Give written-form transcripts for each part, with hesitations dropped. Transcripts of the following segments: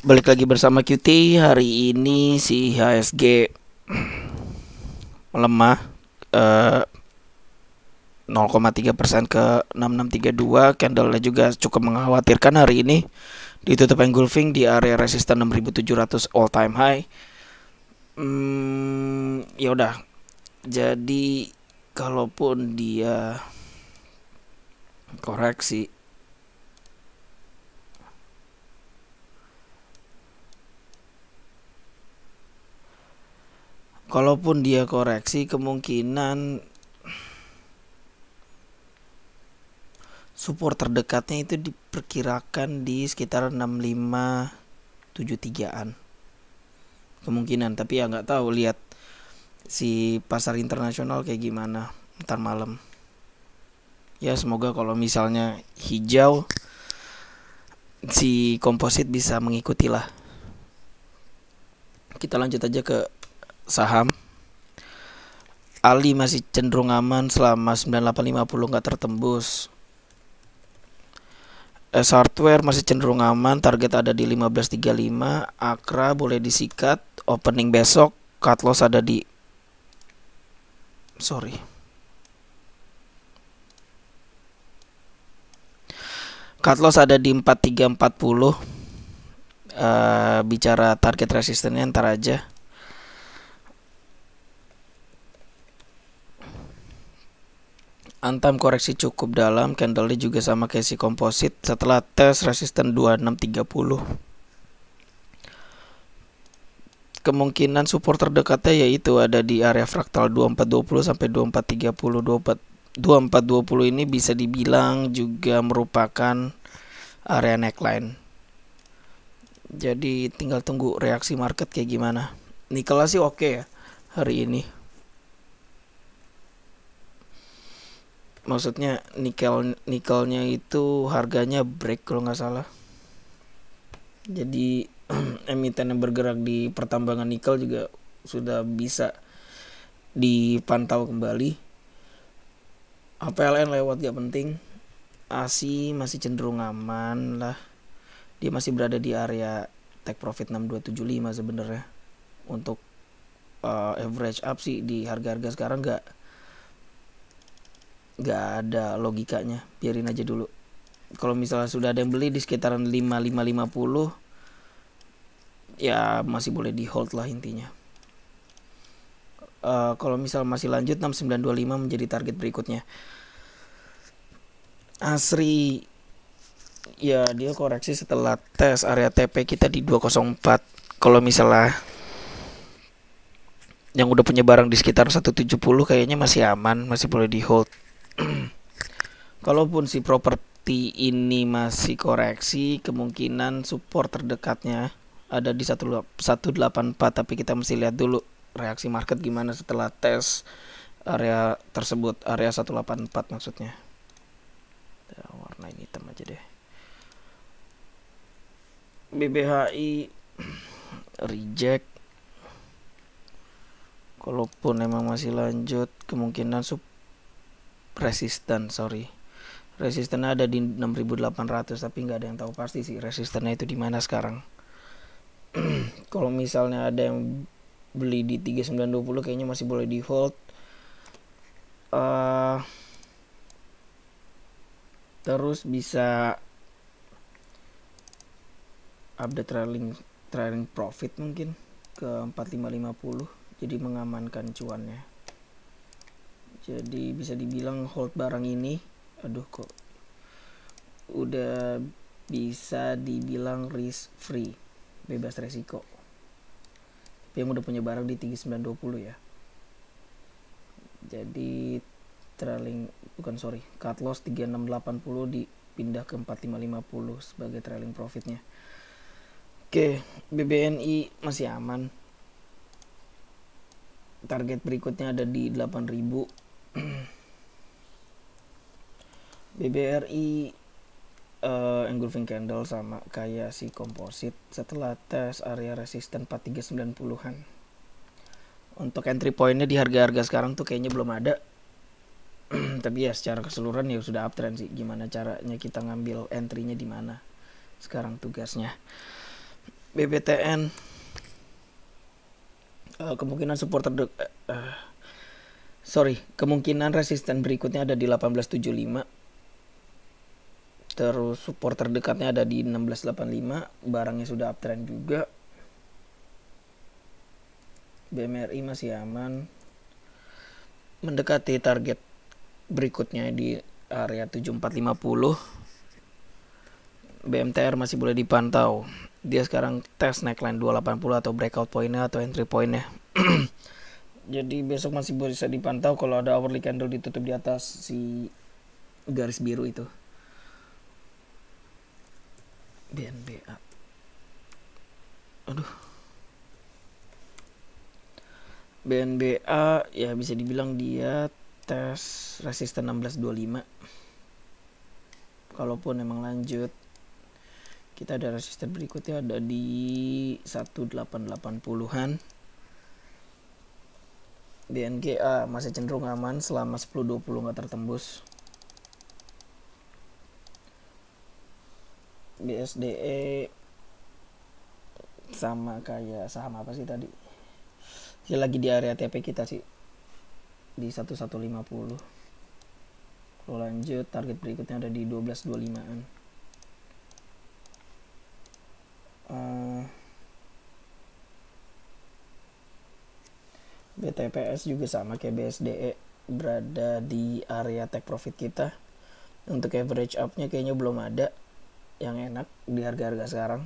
Balik lagi bersama QT. Hari ini si HSG melemah 0,3% ke 6632. Candlenya juga cukup mengkhawatirkan hari ini. Ditutup engulfing di area resisten 6700 all time high. Ya udah. Jadi kalaupun dia koreksi, kemungkinan support terdekatnya itu diperkirakan di sekitar 6573-an. Kemungkinan, tapi ya nggak tahu, lihat si pasar internasional kayak gimana ntar malam. Ya semoga kalau misalnya hijau, si komposit bisa mengikuti lah. Kita lanjut aja ke saham. Ali masih cenderung aman selama 9850 nggak tertembus. Hardware masih cenderung aman, target ada di 1535. Akra boleh disikat, opening besok, cut loss ada di cut loss ada di 4340. Bicara target resistennya ntar aja. Antam koreksi cukup dalam, candlenya juga sama kayak si komposit setelah tes resisten 2630. Kemungkinan support terdekatnya yaitu ada di area fraktal 2420 sampai 2430. 2420 ini bisa dibilang juga merupakan area neckline. Jadi tinggal tunggu reaksi market kayak gimana. Nikel sih oke ya hari ini. Maksudnya nikelnya itu harganya break kalau nggak salah. Jadi emiten yang bergerak di pertambangan nikel juga sudah bisa dipantau kembali. PLN lewat gak penting. ASI masih cenderung aman lah. Dia masih berada di area take profit 6275 sebenarnya. Untuk average up sih di harga-harga sekarang nggak ada logikanya, biarin aja dulu. Kalau misalnya sudah ada yang beli di sekitaran 5550, ya masih boleh di hold lah intinya. Kalau misal masih lanjut 6925 menjadi target berikutnya. Asri ya dia koreksi setelah tes area TP kita di 204. Kalau misalnya yang udah punya barang di sekitar 170 kayaknya masih aman, masih boleh di hold. Kalaupun si properti ini masih koreksi, kemungkinan support terdekatnya ada di 184, tapi kita mesti lihat dulu reaksi market gimana setelah tes area tersebut, area 184 maksudnya. Warna ini hitam aja deh. BBHI reject. Kalaupun emang masih lanjut, kemungkinan resistennya ada di 6800, tapi nggak ada yang tahu pasti sih resistennya itu di mana sekarang. Kalau misalnya ada yang beli di 3920 kayaknya masih boleh di hold. Terus bisa update trailing profit mungkin ke 4550, jadi mengamankan cuannya. Jadi bisa dibilang hold barang ini, kok udah bisa dibilang risk free, bebas resiko. Tapi yang udah punya barang di 3920 ya. Jadi cut loss 3680 dipindah ke 4550 sebagai trailing profitnya. Oke, BBNI masih aman. Target berikutnya ada di 8000. BBRI engulfing candle sama kayak si komposit setelah tes area resisten 4390-an. Untuk entry pointnya di harga-harga sekarang tuh kayaknya belum ada. Tapi ya secara keseluruhan ya sudah uptrend sih. Gimana caranya kita ngambil entry-nya di mana? Sekarang tugasnya. BBTN kemungkinan resisten berikutnya ada di 1875. Terus support terdekatnya ada di 1685. Barangnya sudah uptrend juga. BMRI masih aman, mendekati target berikutnya di area 7450. BMTR masih boleh dipantau. Dia sekarang tes neckline 280 atau breakout pointnya atau entry pointnya. Jadi besok masih bisa dipantau kalau ada hourly candle ditutup di atas si garis biru itu. BNBA. BNBA ya bisa dibilang dia tes resisten 1625. Kalaupun emang lanjut, kita ada resisten berikutnya ada di 1880-an. BNGA masih cenderung aman selama 10-20 nggak tertembus. BSDE sama kayak saham apa sih tadi? Dia lagi di area TP kita sih di 1150. Kalau lanjut target berikutnya ada di 1225-an. BTPS juga sama kayak BSDE, berada di area take profit kita. Untuk average up-nya kayaknya belum ada yang enak di harga-harga sekarang.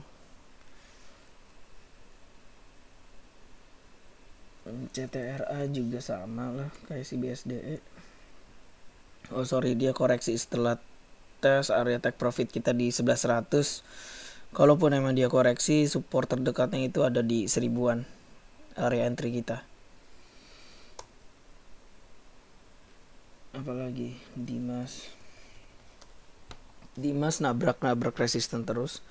CTRA juga sama lah kayak si BSDE. Dia koreksi setelah tes area take profit kita di 1100. Kalaupun emang dia koreksi, support terdekatnya itu ada di 1000-an area entry kita. Apalagi Dimas nabrak resisten terus,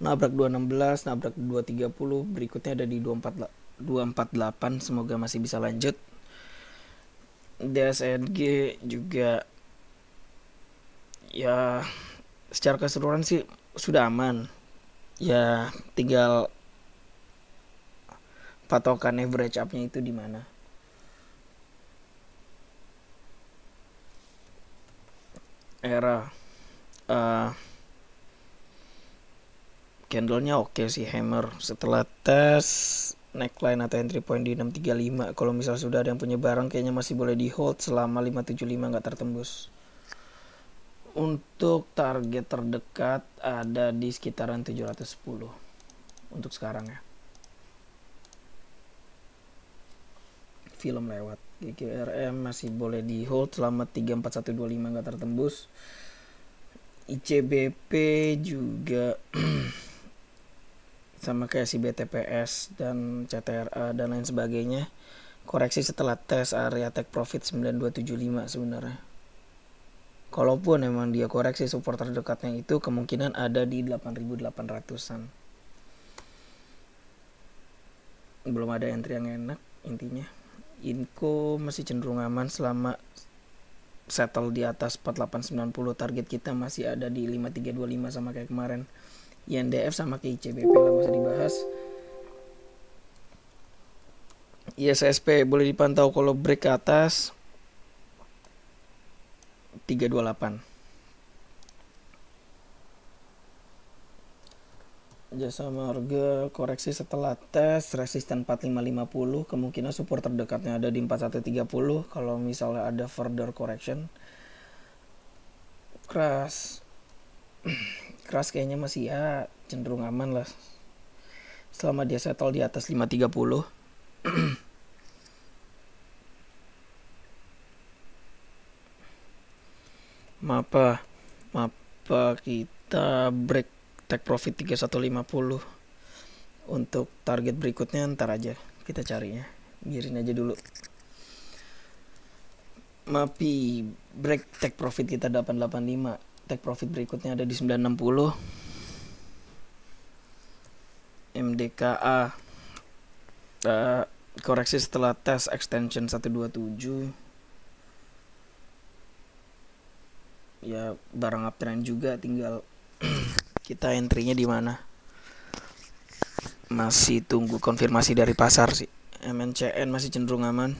nabrak 216, nabrak 230, berikutnya ada di 248. Semoga masih bisa lanjut. DSNG juga ya secara keseluruhan sih sudah aman ya, tinggal patokan average up-nya itu di mana. Era candlenya oke sih, hammer setelah tes neckline atau entry point di 635. Kalau misal sudah ada yang punya barang, kayaknya masih boleh di hold selama 575 nggak tertembus. Untuk target terdekat ada di sekitaran 710 untuk sekarang ya. Film lewat. GGRM masih boleh di hold selama 34125 nggak tertembus. ICBP juga sama kayak si BTPS dan CTRA dan lain sebagainya, koreksi setelah tes area take profit 9275 sebenarnya. Kalaupun emang dia koreksi, support terdekatnya itu kemungkinan ada di 8800-an. Belum ada entry yang enak intinya. Inco masih cenderung aman selama settle di atas 4890. Target kita masih ada di 5325 sama kayak kemarin. INDF sama kayak ICBP lah, gak usah dibahas. ISSP boleh dipantau kalau break ke atas 328. Jasa Marga koreksi setelah tes resisten 4550, kemungkinan support terdekatnya ada di 4130 kalau misalnya ada further correction. Keras kayaknya masih ya cenderung aman lah selama dia settle di atas 530. Mapa kita break take profit 3150. Untuk target berikutnya ntar aja kita carinya, biarin aja dulu. Mapi break take profit kita 885, take profit berikutnya ada di 960. MDKA koreksi setelah tes extension 127. Ya barang uptrend juga, tinggal kita entry-nya di mana. masih tunggu konfirmasi dari pasar sih. MNCN masih cenderung aman,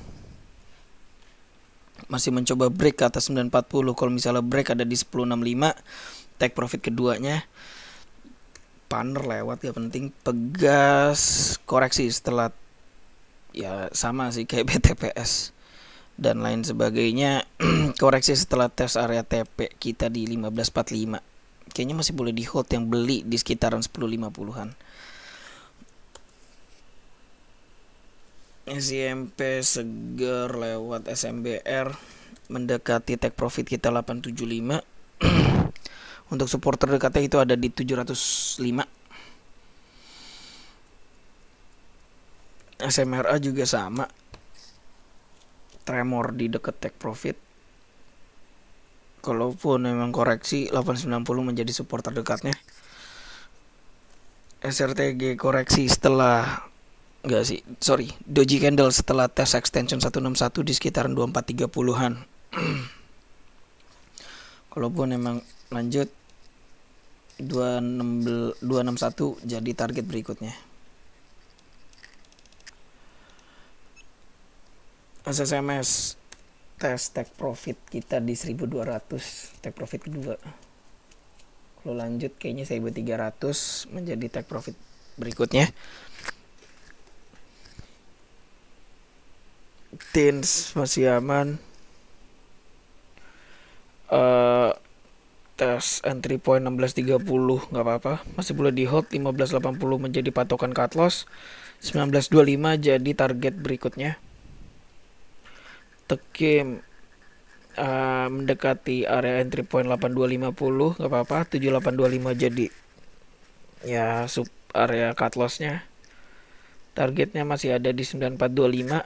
masih mencoba break ke atas 940. Kalau misalnya break ada di 1065, take profit keduanya. Paner lewat ya penting. Pegas koreksi setelah ya sama sih kayak BTPS dan lain sebagainya. Koreksi setelah tes area TP kita di 1545. Kayaknya masih boleh di hold yang beli di sekitaran 1050-an. SMP seger lewat SMBR mendekati take profit kita 875. Untuk support terdekatnya itu ada di 705. SMRA juga sama, tremor di dekat take profit. Kalaupun memang koreksi 890 menjadi support terdekatnya. SRTG koreksi setelah doji candle setelah tes extension 161 di sekitaran 2430-an. Kalaupun memang lanjut 261 jadi target berikutnya. SSMS tes take profit kita di 1200, take profit kedua. Kalau lanjut kayaknya 1300 menjadi take profit berikutnya. Tins masih aman. Tes entry point 1630 nggak apa-apa, masih boleh di hold. 1580 menjadi patokan cut loss, 1925 jadi target berikutnya. Tekim mendekati area entry point 8250 nggak apa-apa, 7825 jadi ya sub area cut lossnya. Targetnya masih ada di 9425.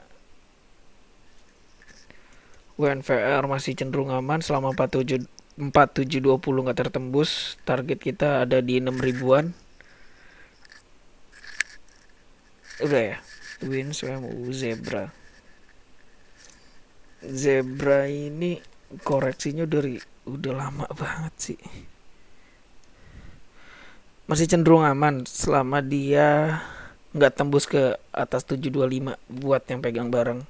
WNVR masih cenderung aman selama 4720 nggak tertembus. Target kita ada di 6000-an. Udah ya. Zebra ini koreksinya udah lama banget sih. Masih cenderung aman selama dia nggak tembus ke atas 725 buat yang pegang bareng.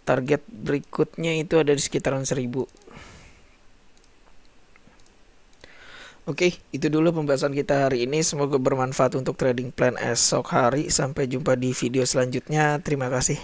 Target berikutnya itu ada di sekitaran 1000. Oke, itu dulu pembahasan kita hari ini. Semoga bermanfaat untuk trading plan esok hari. Sampai jumpa di video selanjutnya. Terima kasih.